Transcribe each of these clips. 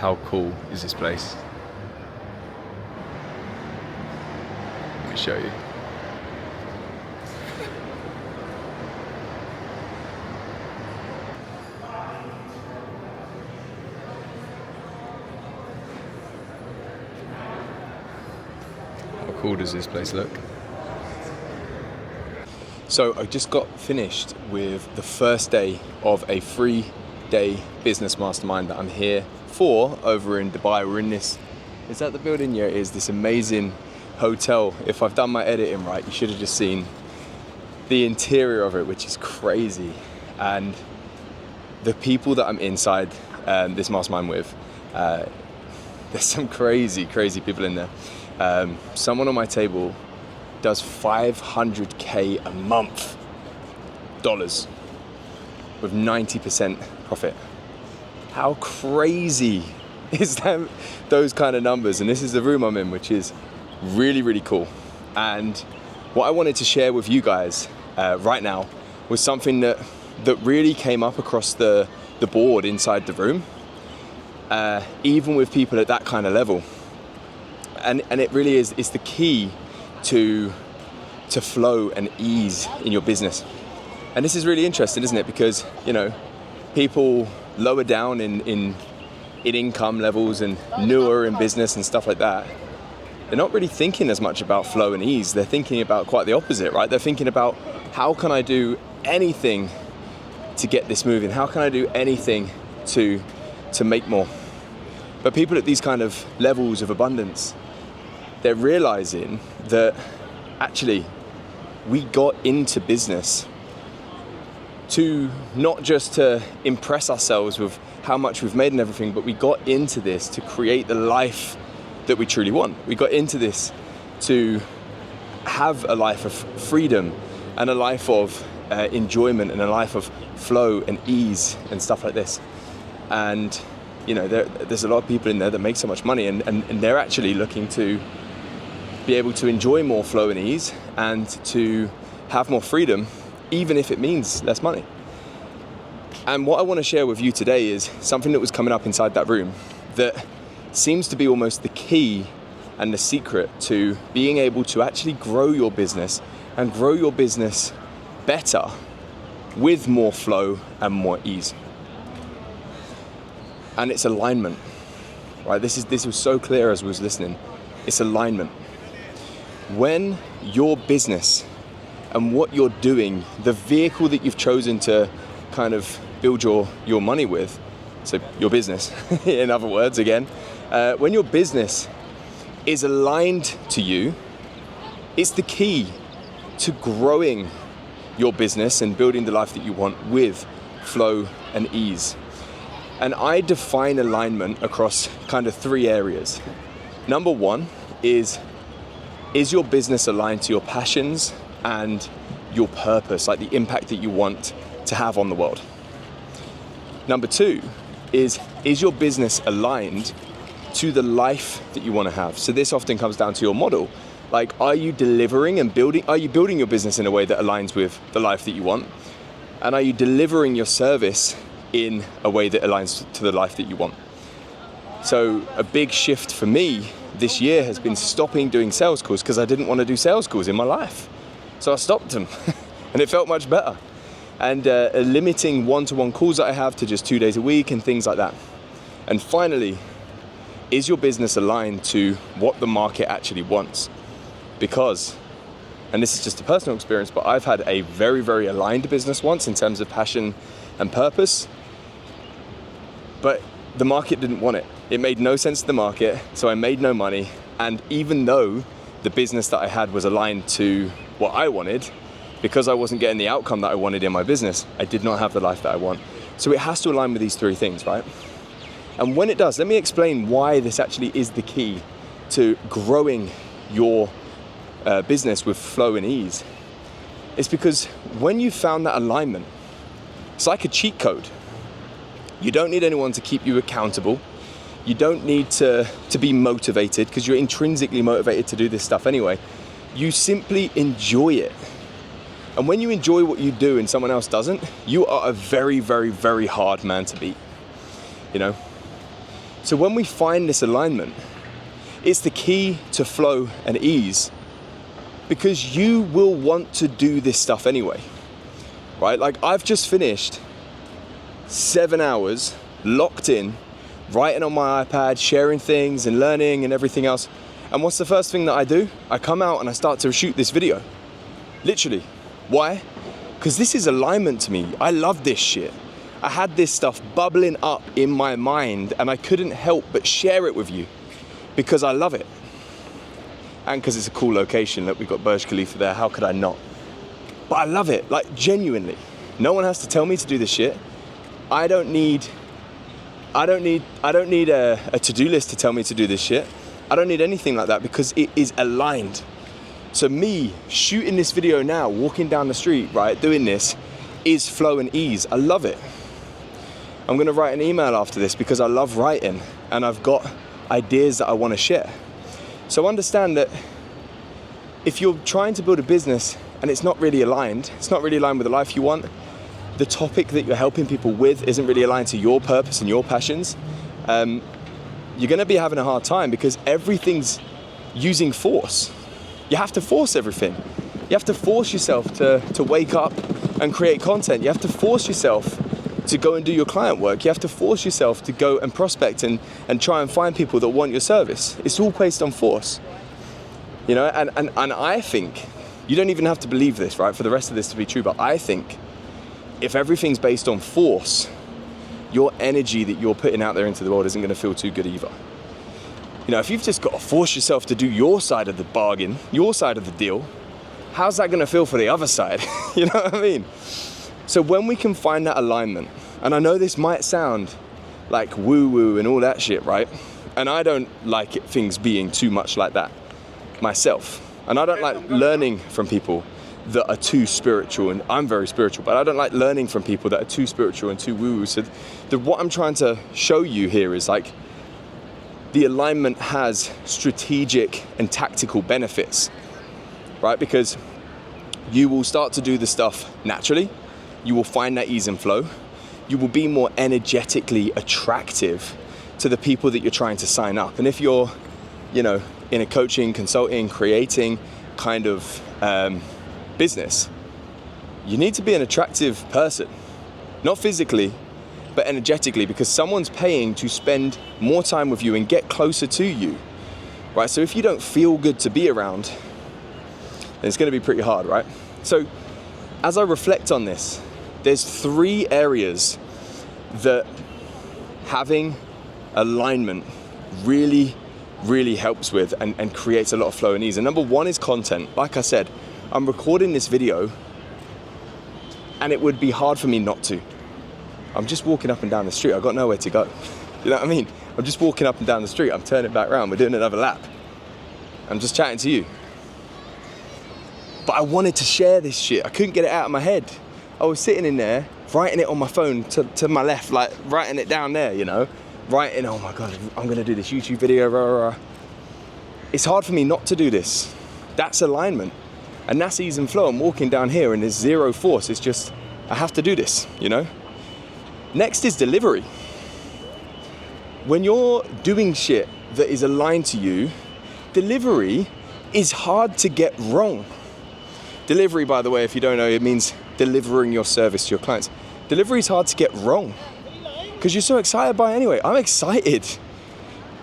How cool is this place? Let me show you. How cool does this place look? So I just got finished with the first day of a 3-day business mastermind that I'm here for over in Dubai. We're in this, is that the building? Yeah, it is, this amazing hotel. If I've done my editing right, you should have just seen the interior of it, which is crazy. And the people that I'm inside this mastermind with, there's some crazy people in there. Someone on my table does $500K a month, dollars, with 90% profit. How crazy is that? Those kind of numbers. And this is the room I'm in, which is really cool. And what I wanted to share with you guys right now was something that really came up across the board inside the room, even with people at that kind of level. And it really is, it's the key to flow and ease in your business. And this is really interesting, isn't it? Because, you know, people lower down in income levels and newer in business and stuff like that, they're not really thinking as much about flow and ease. They're thinking about quite the opposite, right? They're thinking about, how can I do anything to get this moving? How can I do anything to make more? But people at these kind of levels of abundance, they're realizing that actually we got into business to not just to impress ourselves with how much we've made and everything, but we got into this to create the life that we truly want. We got into this to have a life of freedom and a life of enjoyment and a life of flow and ease and stuff like this. And you know, there's a lot of people in there that make so much money, and they're actually looking to be able to enjoy more flow and ease and to have more freedom, even if it means less money. And what I want to share with you today is something that was coming up inside that room that seems to be almost the key and the secret to being able to actually grow your business and grow your business better with more flow and more ease. And it's alignment, right? This was so clear as I was listening. It's alignment. When your business and what you're doing, the vehicle that you've chosen to kind of build your money with, so your business, in other words, again, when your business is aligned to you, it's the key to growing your business and building the life that you want with flow and ease. And I define alignment across kind of 3 areas. Number 1 is your business aligned to your passions and your purpose, like the impact that you want to have on the world? Number 2 is your business aligned to the life that you want to have? So this often comes down to your model. Like, are you delivering and are you building your business in a way that aligns with the life that you want? And are you delivering your service in a way that aligns to the life that you want? So a big shift for me this year has been stopping doing sales calls, because I didn't want to do sales calls in my life. So I stopped them and it felt much better. And limiting one-to-one calls that I have to just 2 days a week and things like that. And finally, is your business aligned to what the market actually wants? Because, and this is just a personal experience, but I've had a very aligned business once in terms of passion and purpose, but the market didn't want it. It made no sense to the market, so I made no money. And even though the business that I had was aligned to what I wanted, because I wasn't getting the outcome that I wanted in my business, I did not have the life that I want. So it has to align with these 3 things, right? And when it does, let me explain why this actually is the key to growing your business with flow and ease. It's because when you found that alignment, it's like a cheat code. You don't need anyone to keep you accountable. You don't need to be motivated, because you're intrinsically motivated to do this stuff anyway. You simply enjoy it. And when you enjoy what you do and someone else doesn't, you are a very hard man to beat. You know, So when we find this alignment, it's the key to flow and ease, because you will want to do this stuff anyway, right? Like, I've just finished 7 hours locked in, writing on my iPad, sharing things and learning and everything else. And what's the first thing that I do? I come out and I start to shoot this video. Literally. Why? Because this is alignment to me. I love this shit. I had this stuff bubbling up in my mind and I couldn't help but share it with you because I love it. And because it's a cool location. Look, we've got Burj Khalifa there. How could I not? But I love it, like, genuinely. No one has to tell me to do this shit. I don't need a to-do list to tell me to do this shit. I don't need anything like that because it is aligned. So me shooting this video now, walking down the street, right, doing this, is flow and ease. I love it. I'm gonna write an email after this because I love writing and I've got ideas that I wanna share. So understand that if you're trying to build a business and it's not really aligned, it's not really aligned with the life you want, the topic that you're helping people with isn't really aligned to your purpose and your passions, you're gonna be having a hard time because everything's using force. You have to force everything. You have to force yourself to wake up and create content. You have to force yourself to go and do your client work. You have to force yourself to go and prospect and try and find people that want your service. It's all based on force. You know, and I think, you don't even have to believe this, right, for the rest of this to be true, but I think if everything's based on force, your energy that you're putting out there into the world isn't gonna feel too good either. You know, if you've just got to force yourself to do your side of the bargain, your side of the deal, how's that gonna feel for the other side? You know what I mean? So when we can find that alignment, and I know this might sound like woo-woo and all that shit, right? And I don't like things being too much like that myself. And I don't like learning from people that are too spiritual, and I'm very spiritual, but I don't like learning from people that are too spiritual and too woo-woo. So what I'm trying to show you here is, like, the alignment has strategic and tactical benefits, right? Because you will start to do the stuff naturally. You will find that ease and flow. You will be more energetically attractive to the people that you're trying to sign up. And if you're, you know, in a coaching, consulting, creating kind of business, you need to be an attractive person, not physically, but energetically, because someone's paying to spend more time with you and get closer to you, right? So if you don't feel good to be around, then it's gonna be pretty hard, right? So as I reflect on this, there's 3 areas that having alignment really, really helps with and creates a lot of flow and ease. And number 1 is content. Like I said, I'm recording this video and it would be hard for me not to. I'm just walking up and down the street. I've got nowhere to go. You know what I mean? I'm just walking up and down the street. I'm turning back around. We're doing another lap. I'm just chatting to you. But I wanted to share this shit. I couldn't get it out of my head. I was sitting in there, writing it on my phone to my left, like writing it down there, you know? Writing, oh my God, I'm gonna do this YouTube video, rah, rah, rah. It's hard for me not to do this. That's alignment. And that's ease and flow. I'm walking down here and there's zero force. It's just, I have to do this, you know? Next is delivery. When you're doing shit that is aligned to you, delivery is hard to get wrong. Delivery, by the way, if you don't know, it means delivering your service to your clients. Delivery is hard to get wrong because you're so excited by it anyway. I'm excited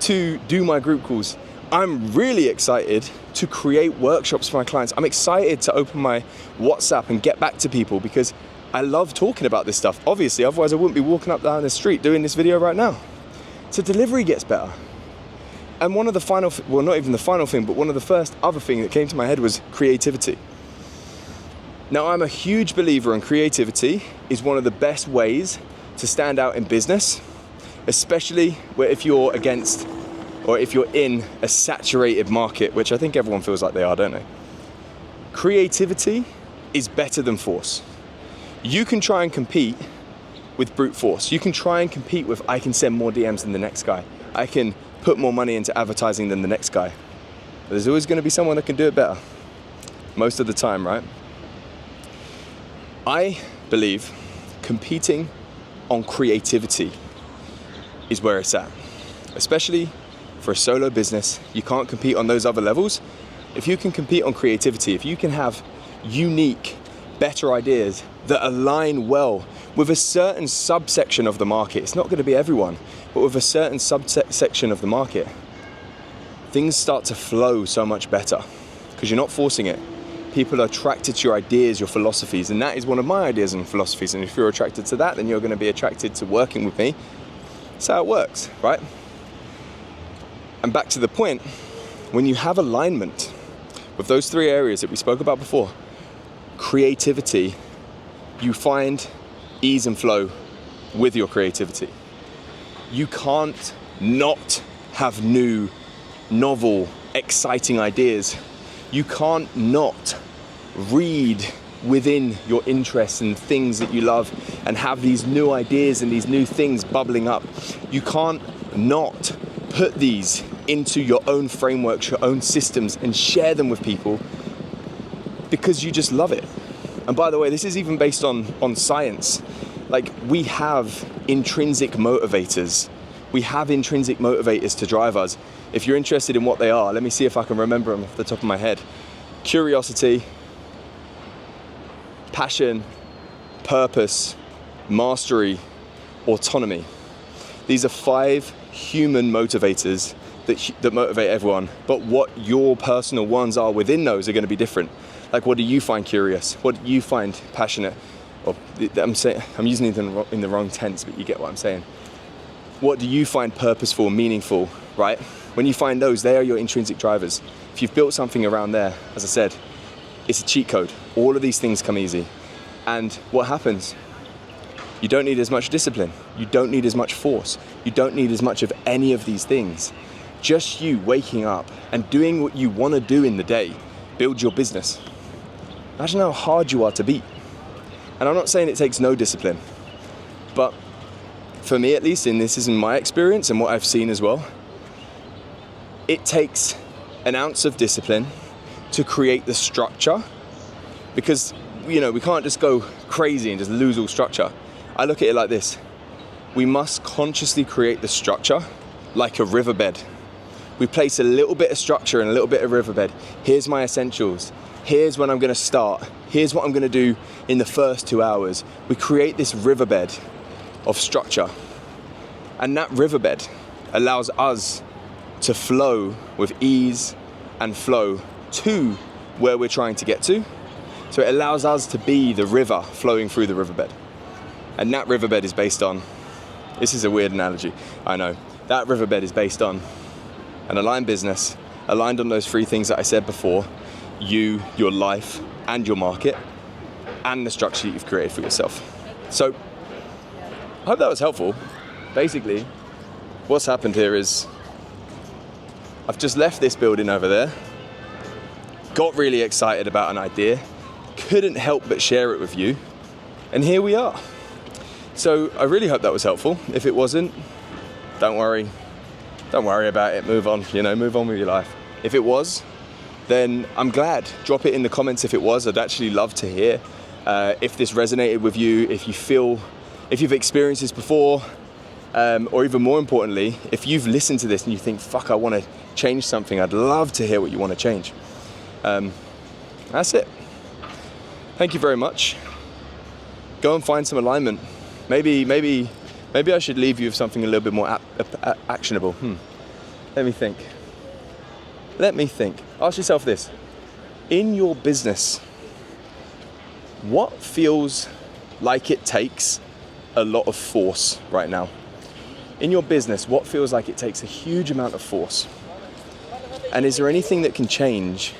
to do my group calls. I'm really excited to create workshops for my clients. I'm excited to open my WhatsApp and get back to people because I love talking about this stuff, obviously, otherwise I wouldn't be walking up down the street doing this video right now. So delivery gets better. And one of the final, well, not even the final thing, but one of the first other thing that came to my head was creativity. Now, I'm a huge believer in creativity is one of the best ways to stand out in business, especially where if you're against or if you're in a saturated market, which I think everyone feels like they are, don't they? Creativity is better than force. You can try and compete with brute force. You can try and compete with, I can send more DMs than the next guy. I can put more money into advertising than the next guy. But there's always gonna be someone that can do it better. Most of the time, right? I believe competing on creativity is where it's at. especially for a solo business. You can't compete on those other levels. If you can compete on creativity, if you can have unique, better ideas that align well with a certain subsection of the market, it's not going to be everyone, but with a certain subsection of the market, things start to flow so much better because you're not forcing it. People are attracted to your ideas, your philosophies, and that is one of my ideas and philosophies. And if you're attracted to that, then you're going to be attracted to working with me. That's how it works, right? And back to the point, when you have alignment with those three areas that we spoke about before, creativity, you find ease and flow with your creativity. You can't not have new, novel, exciting ideas. You can't not read within your interests and things that you love and have these new ideas and these new things bubbling up. You can't not put these into your own frameworks, your own systems, and share them with people because you just love it. And by the way, this is even based on science. Like, we have intrinsic motivators. We have intrinsic motivators to drive us. If you're interested in what they are, let me see if I can remember them off the top of my head. Curiosity, passion, purpose, mastery, autonomy. These are 5 human motivators that motivate everyone, but what your personal ones are within those are going to be different. Like, what do you find curious? What do you find passionate? Or I'm using it in the wrong tense, but you get what I'm saying. What do you find purposeful, meaningful, right? When you find those, they are your intrinsic drivers. If you've built something around there, as I said, it's a cheat code. All of these things come easy. And what happens? You don't need as much discipline. You don't need as much force. You don't need as much of any of these things. Just you waking up and doing what you want to do in the day builds your business. Imagine how hard you are to beat. And I'm not saying it takes no discipline, but for me at least, and this is in my experience and what I've seen as well, it takes an ounce of discipline to create the structure, because we can't just go crazy and just lose all structure. I look at it like this: we must consciously create the structure like a riverbed. We place a little bit of structure and a little bit of riverbed. Here's my essentials. Here's when I'm going to start. Here's what I'm going to do in the first 2 hours. We create this riverbed of structure. And that riverbed allows us to flow with ease and flow to where we're trying to get to. So it allows us to be the river flowing through the riverbed. And that riverbed is based on, this is a weird analogy, I know. That riverbed is based on an aligned business, aligned on those 3 things that I said before: you, your life, and your market, and the structure that you've created for yourself. So I hope that was helpful. Basically, what's happened here is I've just left this building over there, got really excited about an idea, couldn't help but share it with you, and here we are. So I really hope that was helpful. If it wasn't, don't worry about it, move on with your life. If it was, then I'm glad. Drop it in the comments if it was. I'd actually love to hear if this resonated with you, if you've experienced this before, or even more importantly, if you've listened to this and you think, fuck, I want to change something, I'd love to hear what you want to change. That's it. Thank you very much. Go and find some alignment. Maybe I should leave you with something a little bit more actionable. Let me think. Ask yourself this. In your business, what feels like it takes a lot of force right now? In your business, what feels like it takes a huge amount of force? And is there anything that can change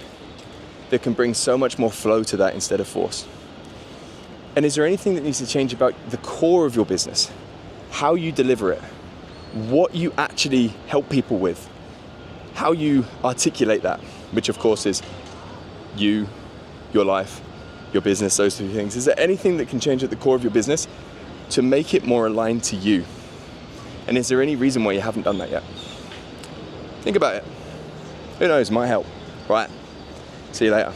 that can bring so much more flow to that instead of force? And is there anything that needs to change about the core of your business? How you deliver it? What you actually help people with? How you articulate that? Which of course is you, your life, your business, those 3 things. Is there anything that can change at the core of your business to make it more aligned to you? And is there any reason why you haven't done that yet? Think about it. Who knows, might help. Right, see you later.